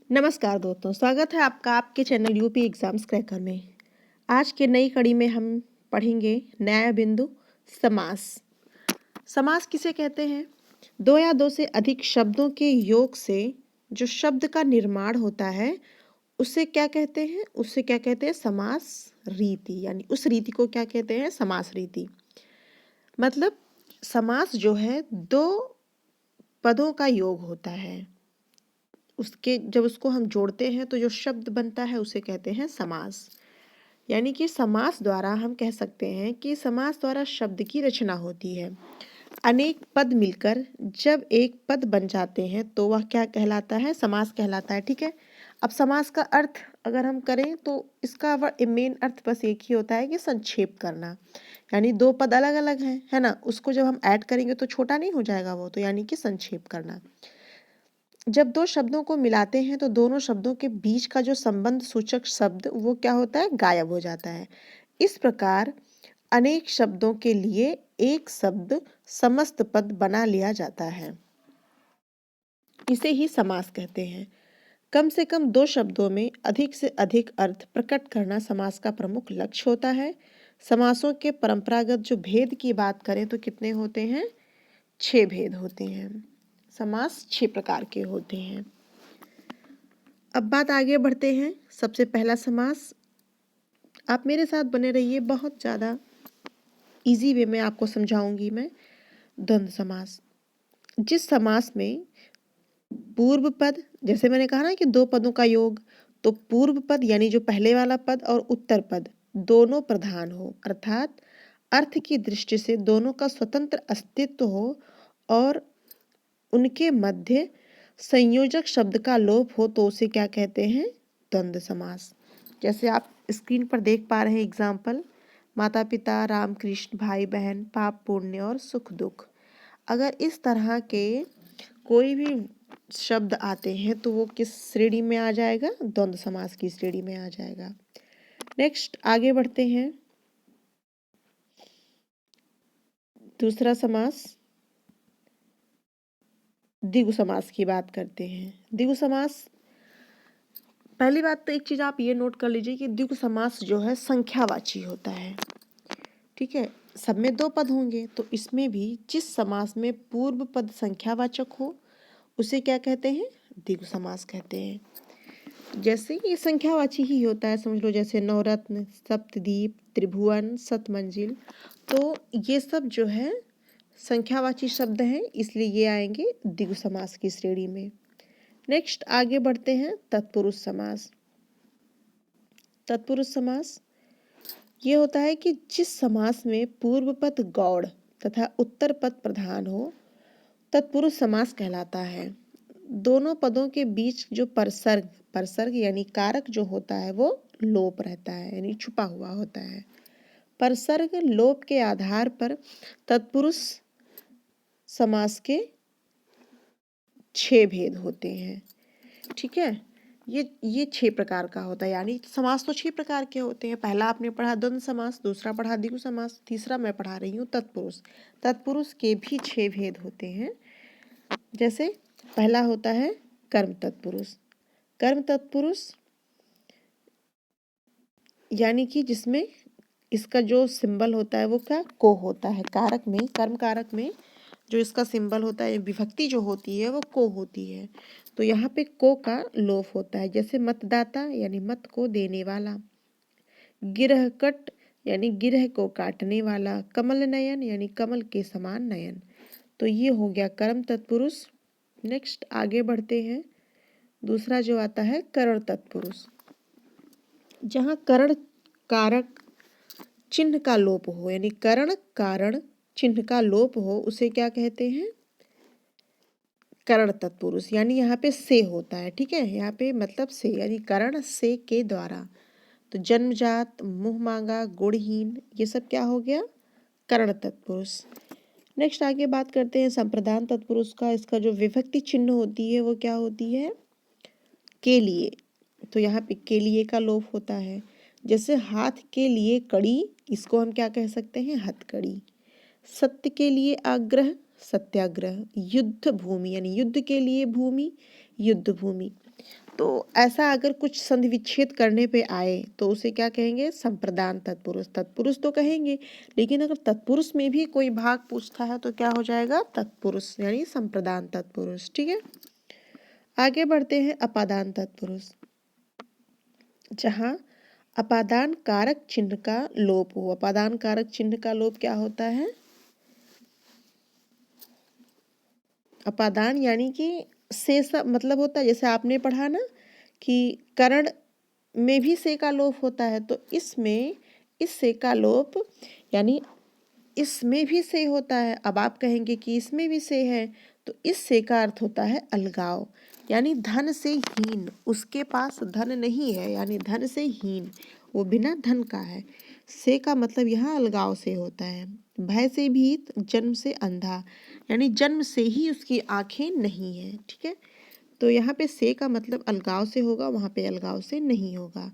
नमस्कार दोस्तों, स्वागत है आपका आपके चैनल यूपी एग्जाम्स क्रैकर में। आज के नई कड़ी में हम पढ़ेंगे न्याय बिंदु समास। समास किसे कहते हैं? दो या दो से अधिक शब्दों के योग से जो शब्द का निर्माण होता है उसे क्या कहते हैं? उसे क्या कहते हैं? समास रीति। यानी उस रीति को क्या कहते हैं? समास रीति। मतलब समास जो है दो पदों का योग होता है, उसके जब उसको हम जोड़ते हैं तो जो शब्द बनता है उसे कहते हैं समास। यानी कि समास द्वारा हम कह सकते हैं कि समास द्वारा शब्द की रचना होती है। अनेक पद मिलकर जब एक पद बन जाते हैं तो वह क्या कहलाता है? समास कहलाता है। ठीक है, अब समास का अर्थ अगर हम करें तो इसका मेन अर्थ बस एक ही होता है कि संक्षेप करना। यानी दो पद अलग अलग हैं, है ना, उसको जब हम ऐड करेंगे तो छोटा नहीं हो जाएगा वो, तो यानी कि संक्षेप करना। जब दो शब्दों को मिलाते हैं तो दोनों शब्दों के बीच का जो संबंध सूचक शब्द वो क्या होता है? गायब हो जाता है। इस प्रकार अनेक शब्दों के लिए एक शब्द समस्त पद बना लिया जाता है, इसे ही समास कहते हैं। कम से कम दो शब्दों में अधिक से अधिक अर्थ प्रकट करना समास का प्रमुख लक्ष्य होता है। समासों के परंपरागत जो भेद की बात करें तो कितने होते हैं? 6 भेद होते हैं। समास 6 प्रकार के होते हैं। अब बात आगे बढ़ते हैं। सबसे पहला समास, आप मेरे साथ बने रहिए, बहुत ज़्यादा इजी वे में आपको समझाऊंगी मैं। द्वंद्व समास, जिस समास में पूर्व पद, जैसे मैंने कहा ना कि दो पदों का योग, तो पूर्व पद यानी जो पहले वाला पद और उत्तर पद दोनों प्रधान हो, अर्थात अर्थ की दृष्टि से दोनों का स्वतंत्र अस्तित्व हो और उनके मध्य संयोजक शब्द का लोप हो, तो उसे क्या कहते हैं? द्वंद्व समास। जैसे आप स्क्रीन पर देख पा रहे हैं एग्जाम्पल, माता पिता, राम कृष्ण, भाई बहन, पाप पुण्य और सुख दुख। अगर इस तरह के कोई भी शब्द आते हैं तो वो किस श्रेणी में आ जाएगा? द्वंद्व समास की श्रेणी में आ जाएगा। नेक्स्ट आगे बढ़ते हैं। दूसरा समास द्विगु समास की बात करते हैं। द्विगु समास, पहली बात तो एक चीज आप ये नोट कर लीजिए कि द्विगु समास जो है संख्यावाची होता है। ठीक है, सब में दो पद होंगे, तो इसमें भी जिस समास में पूर्व पद संख्यावाचक हो उसे क्या कहते हैं? द्विगु समास कहते हैं। जैसे ये संख्यावाची ही होता है, समझ लो, जैसे नवरत्न, सप्तद्वीप, त्रिभुवन, सतमंजिल, तो ये सब जो है संख्यावाची शब्द हैं, इसलिए ये आएंगे द्विगु समास की श्रेणी में। नेक्स्ट आगे बढ़ते हैं। तत्पुरुष समास। तत्पुरुष समास ये होता है कि जिस समास में पूर्व पद गौड़ तथा उत्तर पद प्रधान हो, तत्पुरुष समास कहलाता है। दोनों पदों के बीच जो परसर्ग परसर्ग यानी कारक जो होता है वो लोप रहता है, यानी छुपा हुआ होता है। परसर्ग लोप के आधार पर तत्पुरुष समास के 6 भेद होते हैं। ठीक है, ये 6 प्रकार का होता है। यानी समास तो 6 प्रकार के होते हैं। पहला आपने पढ़ा द्वंद्व समास, दूसरा पढ़ा द्विगु समास, तीसरा मैं पढ़ा रही हूँ तत्पुरुष। तत्पुरुष के भी 6 भेद होते हैं। जैसे पहला होता है कर्म तत्पुरुष। कर्म तत्पुरुष यानी कि जिसमें इसका जो सिंबल होता है वो क्या? को होता है। कारक में, कर्म कारक में जो इसका सिंबल होता है, विभक्ति जो होती है वो को होती है, तो यहाँ पे को का लोप होता है। जैसे मतदाता यानी मत को देने वाला, गिरहकट यानी गिरह को काटने वाला, कमल नयन यानी कमल के समान नयन। तो ये हो गया कर्म तत्पुरुष। नेक्स्ट आगे बढ़ते हैं। दूसरा जो आता है करण तत्पुरुष। जहाँ करण कारक चिन्ह का लोप हो, यानी करण कारण चिन्ह का लोप हो, उसे क्या कहते हैं? करण तत्पुरुष। यानी यहाँ पे से होता है। ठीक है, यहाँ पे मतलब से, यानी करण से के द्वारा। तो जन्मजात, मुंह मांगा, गुणहीन, ये सब क्या हो गया? करण तत्पुरुष। नेक्स्ट आगे बात करते हैं संप्रदान तत्पुरुष का। इसका जो विभक्ति चिन्ह होती है वो क्या होती है? के लिए। तो यहाँ पे के लिए का लोप होता है। जैसे हाथ के लिए कड़ी, इसको हम क्या कह सकते हैं? हथकड़ी। सत्य के लिए आग्रह, सत्याग्रह। युद्ध भूमि यानी युद्ध के लिए भूमि, युद्ध भूमि। तो ऐसा अगर कुछ संधि विच्छेद करने पे आए तो उसे क्या कहेंगे? संप्रदान तत्पुरुष। तत्पुरुष तो कहेंगे, लेकिन अगर तत्पुरुष में भी कोई भाग पूछता है तो क्या हो जाएगा? तत्पुरुष यानी संप्रदान तत्पुरुष। ठीक है, आगे बढ़ते हैं। अपादान तत्पुरुष, जहां अपादान कारक चिन्ह का लोप हो। अपादान कारक चिन्ह का लोप क्या होता है? अपादान यानी कि से मतलब होता है, जैसे आपने पढ़ा ना कि करण में भी से का लोप होता है, तो इसमें इस से का लोप यानी इसमें भी से होता है। अब आप कहेंगे कि इसमें भी से है, तो इस से का अर्थ होता है अलगाव, यानी धन से हीन। उसके पास धन नहीं है, यानी धन से हीन, वो बिना धन का है। से का मतलब यहाँ अलगाव से होता है। भय से भीत, जन्म से अंधा, यानी जन्म से ही उसकी आंखें नहीं है। ठीक है, तो यहाँ पे से का मतलब अलगाव से होगा, वहाँ पे अलगाव से नहीं होगा।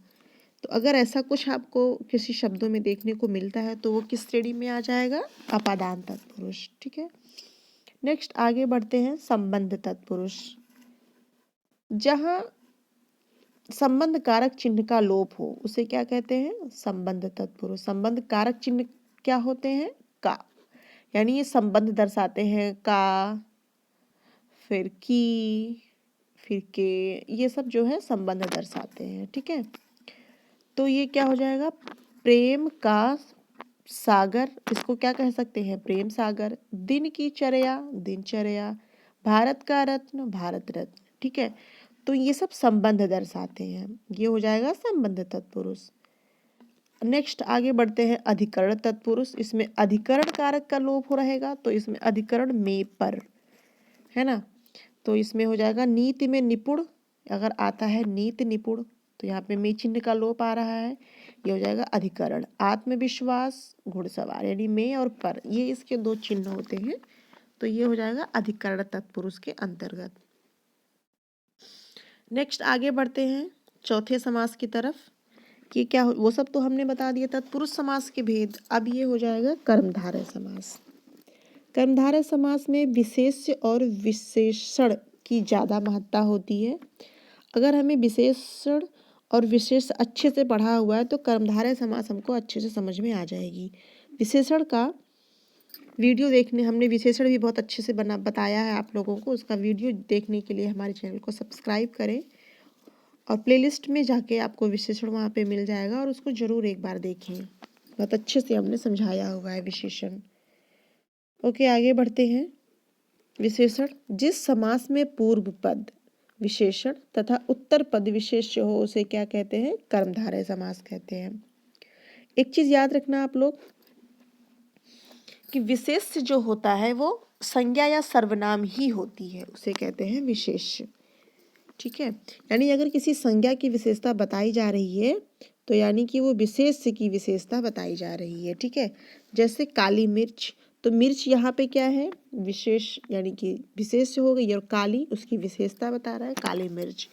तो अगर ऐसा कुछ आपको किसी शब्दों में देखने को मिलता है तो वो किस श्रेणी में आ जाएगा? अपादान तत्पुरुष। ठीक है, नेक्स्ट आगे बढ़ते हैं। संबंध तत्पुरुष, जहां संबंध कारक चिन्ह का लोप हो उसे क्या कहते हैं? संबंध तत्पुरुष। संबंध कारक चिन्ह क्या होते हैं? का, यानी ये संबंध दर्शाते हैं। का, फिर की, फिर के, ये सब जो है संबंध दर्शाते हैं। ठीक है, तो ये क्या हो जाएगा? प्रेम का सागर, इसको क्या कह सकते हैं? प्रेम सागर। दिन की चर्या, दिनचर्या। भारत का रत्न, भारत रत्न। ठीक है, तो ये सब संबंध दर्शाते हैं, ये हो जाएगा संबंध तत्पुरुष। नेक्स्ट आगे बढ़ते हैं। अधिकरण तत्पुरुष, इसमें अधिकरण कारक का लोप हो रहेगा, तो इसमें अधिकरण में पर है ना, तो इसमें हो जाएगा नीति में निपुण। अगर आता है नीति निपुण, तो यहाँ पे में चिन्ह का लोप आ रहा है, ये हो जाएगा अधिकरण। आत्मविश्वास, घुड़सवार, यानी में और पर, ये इसके दो चिन्ह होते हैं, तो ये हो जाएगा अधिकरण तत्पुरुष के अंतर्गत। नेक्स्ट आगे बढ़ते हैं चौथे समास की तरफ, कि क्या वो सब तो हमने बता दिया तत्पुरुष समास के भेद। अब ये हो जाएगा कर्मधारय समास। कर्मधारय समास में विशेष्य और विशेषण की ज़्यादा महत्ता होती है। अगर हमें विशेषण और विशेष अच्छे से पढ़ा हुआ है तो कर्मधारय समास हमको अच्छे से समझ में आ जाएगी। विशेषण का वीडियो देखने, हमने विशेषण भी बहुत अच्छे से बताया है आप लोगों को। उसका वीडियो देखने के लिए हमारे चैनल को सब्सक्राइब करें, और प्लेलिस्ट में जाके आपको विशेषण वहाँ पे मिल जाएगा, और उसको ज़रूर एक बार देखें, बहुत अच्छे से हमने समझाया हुआ है विशेषण। ओके, आगे बढ़ते हैं। विशेषण, जिस समास में पूर्व पद विशेषण तथा उत्तर पद विशेष्य हो उसे क्या कहते हैं? कर्मधारय समास कहते हैं। एक चीज याद रखना आप लोग कि विशेष्य जो होता है वो संज्ञा या सर्वनाम ही होती है, उसे कहते हैं विशेष्य। ठीक है, यानी अगर किसी संज्ञा की विशेषता बताई जा रही है तो यानी कि वो विशेष्य की विशेषता बताई जा रही है। ठीक है, जैसे काली मिर्च, तो मिर्च यहाँ पे क्या है? विशेष, यानी कि विशेष्य हो गई, और काली उसकी विशेषता बता रहा है, काली मिर्च।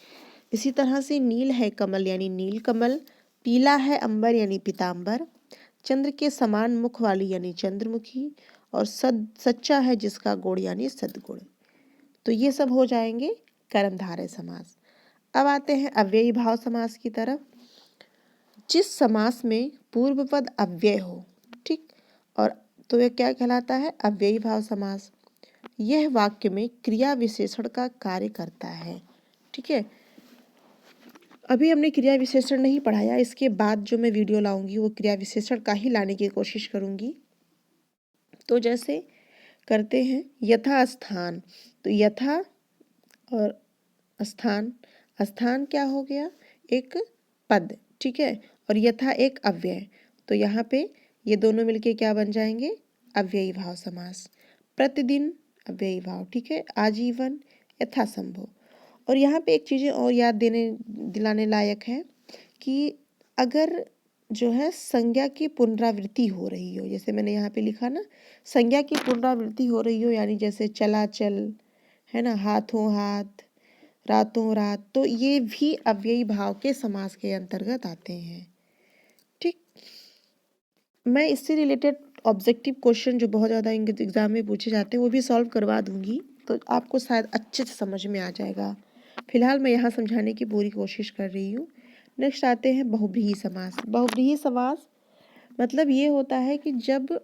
इसी तरह से नील है कमल, यानी नील कमल। पीला है अंबर, यानी पीतांबर। चंद्र के समान मुख वाली, यानी चंद्रमुखी। और सच्चा है जिसका गुण, यानी सद्गुण। तो ये सब हो जाएंगे कर्मधारय समास। अब आते हैं अव्ययी भाव समास की तरफ। जिस समास में पूर्व पद अव्यय हो, ठीक, और तो यह क्या कहलाता है? अव्ययी भाव समास। यह वाक्य में क्रिया विशेषण का कार्य करता है। ठीक है, अभी हमने क्रिया विशेषण नहीं पढ़ाया, इसके बाद जो मैं वीडियो लाऊंगी वो क्रिया विशेषण का ही लाने की कोशिश करूंगी। तो जैसे करते हैं यथा स्थान, तो यथा और स्थान, स्थान क्या हो गया? एक पद। ठीक है, और यथा एक अव्यय, तो यहाँ पे ये दोनों मिलके क्या बन जाएंगे? अव्ययी भाव समास। प्रतिदिन अव्ययी भाव। ठीक है, आजीवन, यथासंभव। और यहाँ पे एक चीज़ें और याद दिलाने लायक है कि अगर जो है संज्ञा की पुनरावृत्ति हो रही हो, जैसे मैंने यहाँ पे लिखा ना, संज्ञा की पुनरावृत्ति हो रही हो, यानी जैसे चला चल, है ना, हाथों हाथ, रातों रात, तो ये भी अव्ययी भाव के समास के अंतर्गत आते हैं। ठीक, मैं इससे रिलेटेड ऑब्जेक्टिव क्वेश्चन जो बहुत ज़्यादा एग्जाम में पूछे जाते हैं वो भी सॉल्व करवा दूंगी, तो आपको शायद अच्छे से समझ में आ जाएगा। फिलहाल मैं यहाँ समझाने की पूरी कोशिश कर रही हूँ। नेक्स्ट आते हैं बहुव्रीहि समास। बहुव्रीहि समास मतलब ये होता है कि जब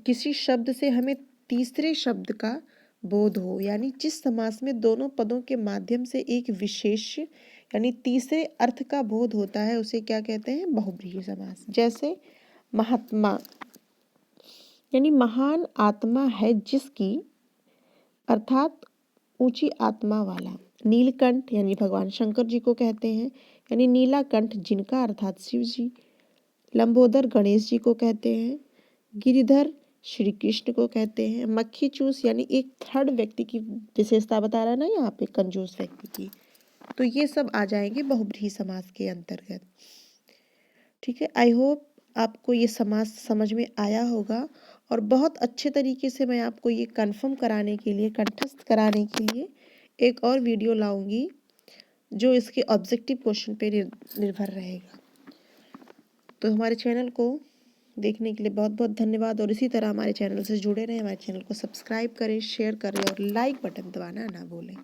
किसी शब्द से हमें तीसरे शब्द का बोध हो, यानी जिस समास में दोनों पदों के माध्यम से एक विशेष यानी तीसरे अर्थ का बोध होता है, उसे क्या कहते हैं? बहुव्रीहि समास। जैसे महात्मा यानी महान आत्मा है जिसकी, अर्थात ऊंची आत्मा वाला। नीलकंठ यानी भगवान शंकर जी को कहते हैं, यानी नीला कंठ जिनका, अर्थात शिव जी। लंबोदर गणेश जी को कहते हैं। गिरिधर श्री कृष्ण को कहते हैं। मक्खी चूस यानी एक थर्ड व्यक्ति की विशेषता बता रहा है ना यहाँ पे, कंजूस व्यक्ति की। तो ये सब आ जाएंगे बहुव्रीहि समास के अंतर्गत। ठीक है, आई होप आपको ये समास समझ में आया होगा, और बहुत अच्छे तरीके से मैं आपको ये कंफर्म कराने के लिए, कंठस्थ कराने के लिए एक और वीडियो लाऊंगी जो इसके ऑब्जेक्टिव क्वेश्चन पे निर्भर रहेगा। तो हमारे चैनल को देखने के लिए बहुत बहुत धन्यवाद, और इसी तरह हमारे चैनल से जुड़े रहें। हमारे चैनल को सब्सक्राइब करें, शेयर करें और लाइक बटन दबाना ना भूलें।